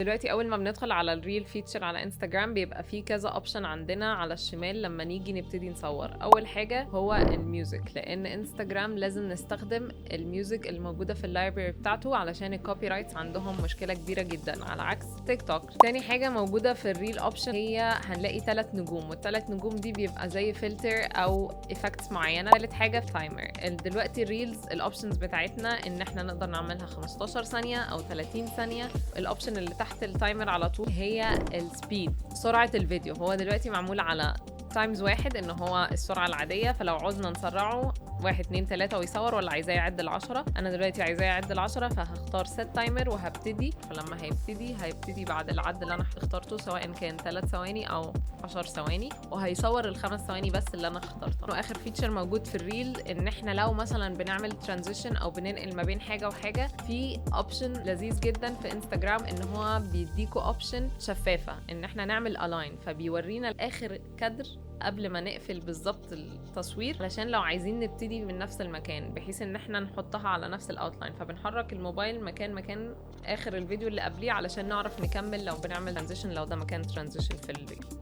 دلوقتي اول ما بندخل على الريل فيتشر على انستجرام بيبقى فيه كذا اوبشن عندنا على الشمال لما نيجي نبتدي نصور. اول حاجه هو الميوزك، لان انستجرام لازم نستخدم الميوزك الموجوده في اللايبرري بتاعته علشان الكوبي رايتس عندهم مشكله كبيره جدا على عكس تيك توك. تاني حاجه موجوده في الريل اوبشن هي هنلاقي 3 نجوم، والثلاث نجوم دي بيبقى زي فلتر او افكتس معينه. ثالث حاجه تايمر. دلوقتي الريلز الاوبشنز بتاعتنا ان احنا نقدر نعملها 15 ثانيه او 30 ثانيه. الاوبشن اللي تحت التايمر على طول هي السبيد، سرعة الفيديو. هو دلوقتي معمول على تايمز 1 ان هو السرعة العادية، فلو عوزنا نسرعه 1 2 3 ويصور، ولا عايزاه يعد ل10. انا دلوقتي عايزاه يعد ل10 فهختار set تايمر وهبتدي. فلما هيبتدي بعد العد اللي انا اخترته سواء كان 3 ثواني او 10 ثواني، وهيصور الخمس ثواني بس اللي انا اخترته. واخر فيتشر موجود في الريل ان احنا لو مثلا بنعمل ترانزيشن او بننقل ما بين حاجة وحاجة، في اوبشن لذيذ جدا في انستجرام ان هو بيديكوا اوبشن شفافة ان احنا نعمل الاين، فبيورينا اخر كادر قبل ما نقفل بالظبط التصوير، علشان لو عايزين نبتدي من نفس المكان بحيث ان احنا نحطها على نفس الاوتلاين، فبنحرك الموبايل مكان اخر الفيديو اللي قبليه علشان نعرف نكمل لو بنعمل ترانزيشن، لو ده مكان ترانزيشن في الفيديو.